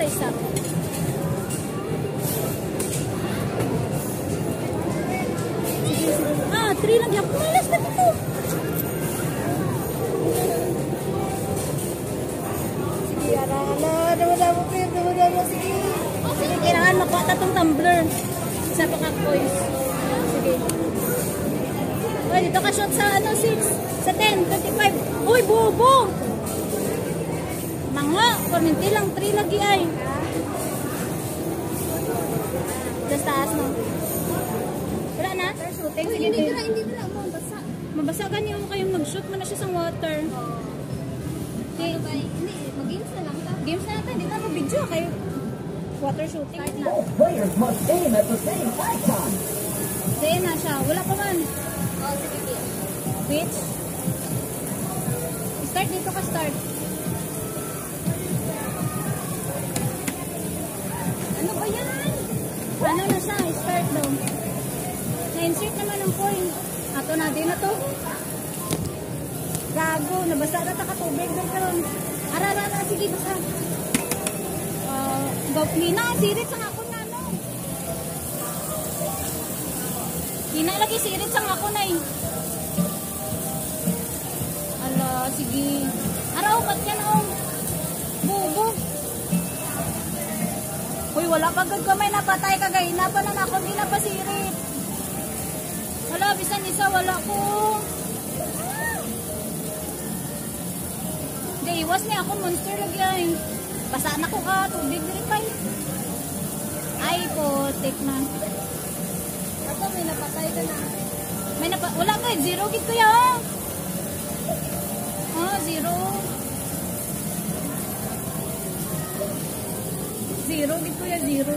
ta isa. Sige, sige. Ah, 3 lang yan. Malas na dito. Sige, ala. Dama-dama, Pir. Dama-dama. Sige. Sige, kailangan makuha ta tong tumbler. Isa pa coins. Sige. Uy, dito ka shot sa ano, 6. Sa 10, 25. Uy, bobo! Mga, perminti lang, 3 lagi ay. Just taas mo. Wala na? Shooting. Sige, hindi na. Mabasa. Mabasa ka niyo kayong mag-shoot mo na siya sa water. Okay. Hindi, mag-games na lang ta. Games na natin, hindi na mag-video kayo. Water shooting. Both players must aim at the same icon. Sige na siya. Wala pa man. Oh, sige. Switch. Start dito ka, start. Ano ba yan? Ano na siya? Start daw. Na-insert naman ang coin. Ato na din na to. Gago. Nabasa na takatubig. Ara. Sige, basa. Nina, sirit sang ako na, no? Nina, lagi sirit sang ako na, eh. Ala, sige. Araw, ba't yan, oh? Bubo. Uy, wala pa gag kamay na patay kagay. Hinapan na ako, di na pa sirit. Wala, bisan isa, wala ko. Hindi, iwas niya ako, monster lagi, ay. Basa na ko ka, tubig rin kayo. Ay, putik na. Ako, may napatay ka na. Wala ka, 0 git ko yan. Oh, 0. 0 git ko yan, 0.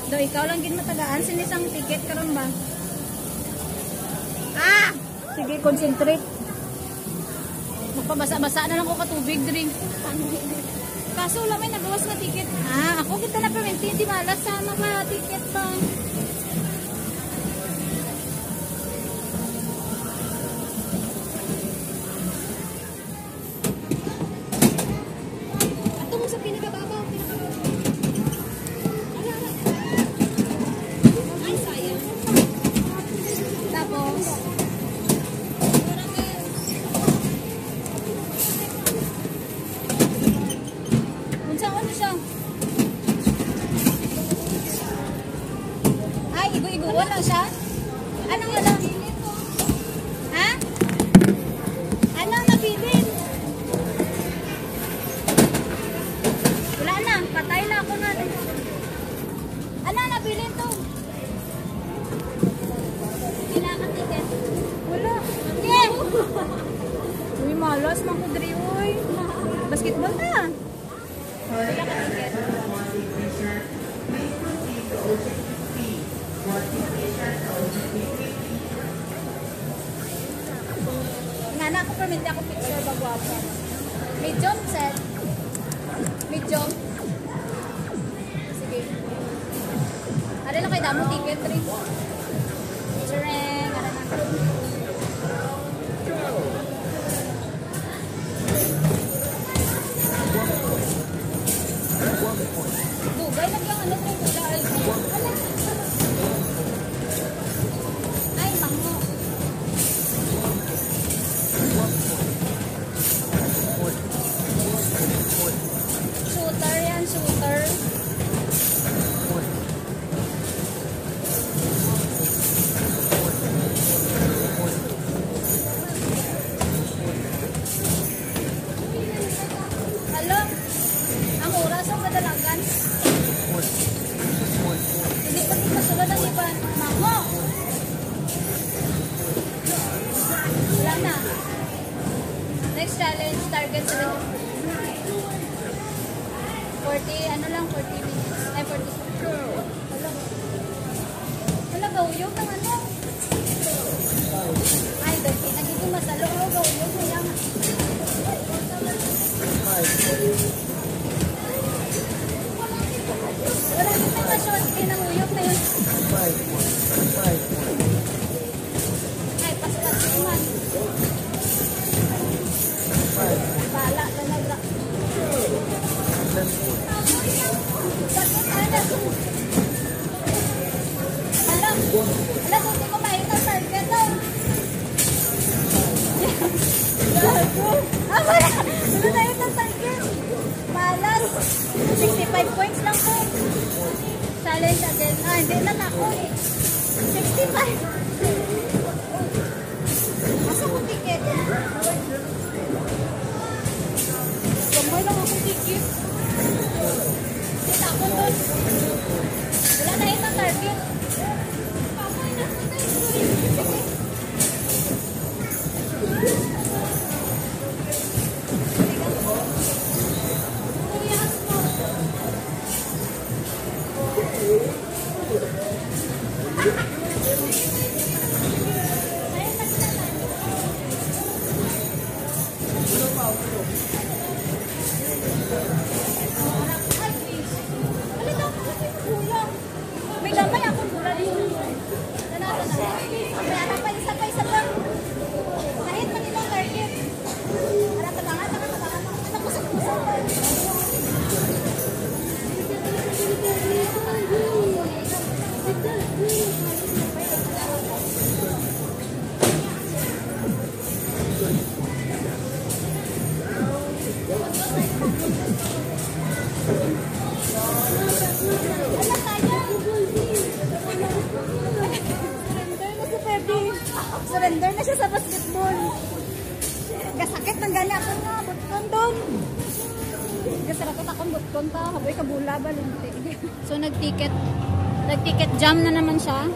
Do, ikaw lang git matagaan. Sinisang ticket karon ba? Ah! Sige, concentrate. Magpabasa-basa na lang ko katubig, drink. Kaso wala may nagawas na ticket. Ah, ako kita na perminti. Hindi malas sa mga ticket pa. Ato mo sa pinakababaw. Ay, sayang. Tapos, igo-igoan lang siya? Anong wala? Ha? Anong nabilin? Wala na. Patay na ako na. Anong nabilin to? Kailangan ticket. Wala. Yeah. Uy, malas. Makudri, uy. Basketball na. Wala ka ticket. Nga ako perminti ako picture bagwapo. Medium set. Medium. Sige. Ano lang kayo damo ticket rin. Picturing. Ano na. Dugay lang yung ano ko. Ay, mango. Shooter yan, shooter. Hello? Ang oras ang kadalagan. Hindi pa din masulad ang iba. Mango! Wala na. Next challenge, target 7. 40, ano lang, 40 minutes. Ay, 40 seconds. Wala, gawiyog ng ano. Ay, dati, nagiging masalo. Gawiyog na yan. Wala kita ka-short, kinanguyog na yun. Ay, pas-pas naman. Bala, talaga. Alam, hindi ko makita ang target. Wala na yun ang target. Malas. 65 points lang po. Challenge again. Hindi na ako eh. 65. Asa kong ticket? Gamay lang akong ticket. Kita ko doon. Wala na yun ang target. Pamoy na. May gamay akong pula dito. Nanata na. May anak pa isa pa. Kahit man ilang target. Tatangan. Anak ko sa puso. Surrender na siya sa basketball. Gasakit ng gani ako nga, butkon doon. Gasakit akong butkon pa, haboy kabula ba lunti. So nag-ticket jam na naman siya.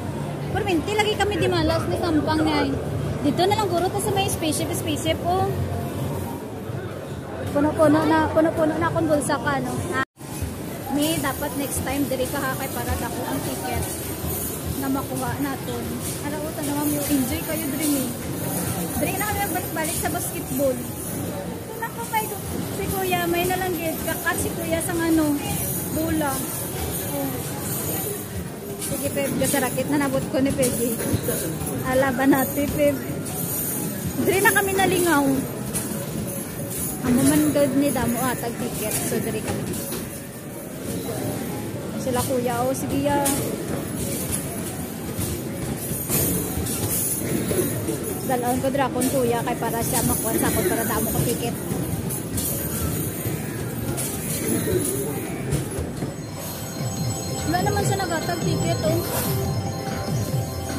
Pero minti, lagi kami di malas ni Sampang niya. Dito na lang guro ta sa may spaceship oh. Puno-puno na akong bulsa ka, no? May dapat next time diri ka ha kay para dako ang ticket na makuha natin. Alam ko naman yung enjoy kayo diri. Diri na kami balik sa basketball. Nako may si Kuya may nalanggit kakat si Kuya sang bola. Oh. Sige Peb, gasarakit na nabot ko ni Peggy. Alaban natin Peb. Diri na kami nalingaw. Amo man god ni damo atag ticket so diri kami. Sila Kuya o sige ya. Dalawin ko drakon Kuya kay para siya makuha sa ako para damo ko ticket. Wala naman siya nagatag ticket oh.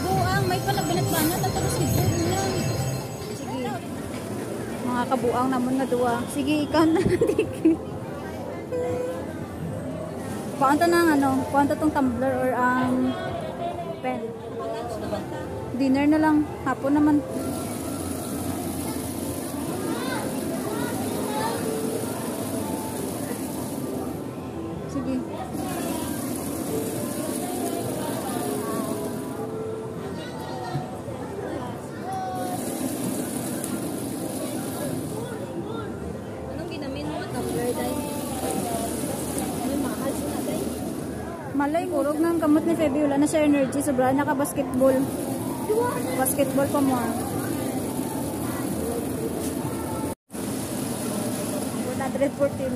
Buang may panagbanat-banat at tapos sige niya. Sige. Mga kabuang naman nga duwa. Sige ikaw na ticket. Kuanta ng kuanta tong tumbler or ang pen. Dinner na lang, hapon naman. Sige. Anong ginamin mo? Tumbler dahil? Malay, kurog ng gamot ni Feby. Wala na siya energy. Sobra na ka-basketball. Basketball pa mo. 114.